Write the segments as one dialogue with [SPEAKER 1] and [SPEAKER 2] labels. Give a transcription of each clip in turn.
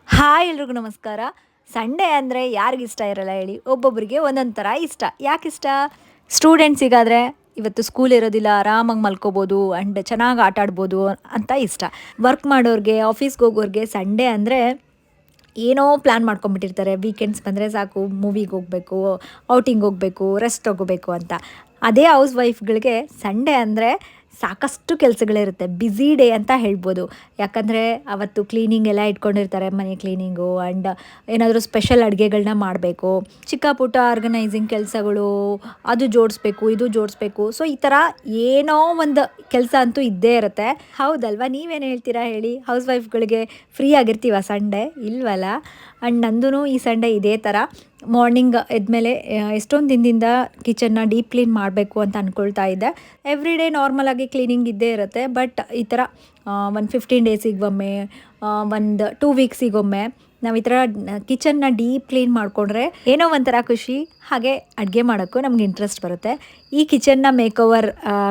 [SPEAKER 1] Hi ಎಲ್ರಿಗೂ ನಮಸ್ಕಾರ. Sunday ಅಂದರೆ ಯಾರಿಗಿಷ್ಟ ಇರಲ್ಲ ಹೇಳಿ? ಒಬ್ಬೊಬ್ಬರಿಗೆ ಒಂದೊಂದು ಥರ ಇಷ್ಟ. ಯಾಕಿಷ್ಟ? ಸ್ಟೂಡೆಂಟ್ಸಿಗಾದರೆ ಇವತ್ತು ಸ್ಕೂಲ್ ಇರೋದಿಲ್ಲ, ಆರಾಮಾಗಿ ಮಲ್ಕೋಬೋದು ಆ್ಯಂಡ್ ಚೆನ್ನಾಗಿ ಆಟ ಆಡ್ಬೋದು ಅಂತ ಇಷ್ಟ. ವರ್ಕ್ ಮಾಡೋರಿಗೆ, ಆಫೀಸ್ಗೆ ಹೋಗೋರಿಗೆ ಸಂಡೇ ಅಂದರೆ ಏನೋ ಪ್ಲ್ಯಾನ್ ಮಾಡ್ಕೊಂಬಿಟ್ಟಿರ್ತಾರೆ. ವೀಕೆಂಡ್ಸ್ ಬಂದರೆ ಸಾಕು, ಮೂವಿಗೆ ಹೋಗಬೇಕು, ಔಟಿಂಗ್ ಹೋಗಬೇಕು, ರೆಸ್ಟ್ ತೊಗೋಬೇಕು ಅಂತ. ಅದೇ ಹೌಸ್ ವೈಫ್ಗಳಿಗೆ ಸಂಡೇ ಅಂದರೆ ಸಾಕಷ್ಟು ಕೆಲಸಗಳಿರುತ್ತೆ. ಬ್ಯುಸಿ ಡೇ ಅಂತ ಹೇಳ್ಬೋದು. ಯಾಕಂದರೆ ಅವತ್ತು ಕ್ಲೀನಿಂಗ್ ಎಲ್ಲ ಇಟ್ಕೊಂಡಿರ್ತಾರೆ, ಮನೆ ಕ್ಲೀನಿಂಗು ಆ್ಯಂಡ್ ಏನಾದರೂ ಸ್ಪೆಷಲ್ ಅಡುಗೆಗಳನ್ನ ಮಾಡಬೇಕು, ಚಿಕ್ಕ ಪುಟ್ಟ ಆರ್ಗನೈಸಿಂಗ್ ಕೆಲಸಗಳು, ಅದು ಜೋಡಿಸ್ಬೇಕು, ಇದು ಜೋಡಿಸ್ಬೇಕು. ಸೊ ಈ ಥರ ಏನೋ ಒಂದು ಕೆಲಸ ಅಂತೂ ಇದ್ದೇ ಇರುತ್ತೆ. ಹೌದಲ್ವಾ? ನೀವೇನು ಹೇಳ್ತೀರಾ ಹೇಳಿ? ಹೌಸ್ ವೈಫ್ಗಳಿಗೆ ಫ್ರೀ ಆಗಿರ್ತೀವ ಸಂಡೇ? ಇಲ್ವಲ್ಲ. ಆ್ಯಂಡ್ ನಂದೂ ಈ ಸಂಡೇ ಇದೇ ಥರ ಮಾರ್ನಿಂಗ್ ಎದ್ಮೇಲೆ ಎಷ್ಟೊಂದು ದಿನದಿಂದ ಕಿಚನ್ನ ಡೀಪ್ ಕ್ಲೀನ್ ಮಾಡಬೇಕು ಅಂತ ಅಂದ್ಕೊಳ್ತಾ ಇದ್ದೆ. ಎವ್ರಿ ಡೇ ನಾರ್ಮಲಾಗಿ ಕ್ಲೀನಿಂಗ್ ಇದ್ದೇ ಇರುತ್ತೆ. ಬಟ್ ಈ ಥರ ಒಂದು 15 ಡೇಸಿಗೊಮ್ಮೆ, ಒಂದು 2 ವೀಕ್ಸಿಗೊಮ್ಮೆ ನಾವು ಈ ಥರ ಕಿಚನ್ನ ಡೀಪ್ ಕ್ಲೀನ್ ಮಾಡಿಕೊಂಡ್ರೆ ಏನೋ ಒಂಥರ ಖುಷಿ, ಹಾಗೆ ಅಡುಗೆ ಮಾಡೋಕ್ಕೂ ನಮ್ಗೆ ಇಂಟ್ರೆಸ್ಟ್ ಬರುತ್ತೆ. ಈ ಕಿಚನ್ನ ಮೇಕ್ ಓವರ್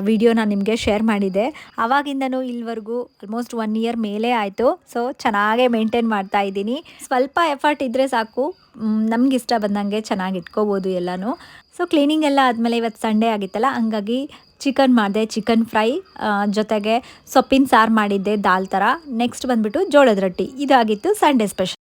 [SPEAKER 1] ವಿಡಿಯೋನ ನಿಮಗೆ ಶೇರ್ ಮಾಡಿದ್ದೆ. ಆವಾಗಿಂದನೂ ಇಲ್ಲಿವರೆಗೂ ಆಲ್ಮೋಸ್ಟ್ 1 ಇಯರ್ ಮೇಲೆ ಆಯಿತು. ಸೊ ಚೆನ್ನಾಗೇ ಮೇಂಟೈನ್ ಮಾಡ್ತಾ ಇದ್ದೀನಿ. ಸ್ವಲ್ಪ ಎಫರ್ಟ್ ಇದ್ದರೆ ಸಾಕು, ನಮ್ಗೆ ಇಷ್ಟ ಬಂದಂಗೆ ಚೆನ್ನಾಗಿ ಇಟ್ಕೋಬೋದು ಎಲ್ಲನೂ. ಸೊ ಕ್ಲೀನಿಂಗ್ ಎಲ್ಲ ಆದಮೇಲೆ ಇವತ್ತು ಸಂಡೇ ಆಗಿತ್ತಲ್ಲ, ಹಂಗಾಗಿ ಚಿಕನ್ ಮಾಡಿದೆ, ಚಿಕನ್ ಫ್ರೈ ಜೊತೆಗೆ ಸೊಪ್ಪಿನ ಸಾರು ಮಾಡಿದ್ದೆ ದಾಲ್ ಥರ. ನೆಕ್ಸ್ಟ್ ಬಂದುಬಿಟ್ಟು ಜೋಳದ ರೊಟ್ಟಿ. ಇದಾಗಿತ್ತು ಸಂಡೇ ಸ್ಪೆಷಲ್.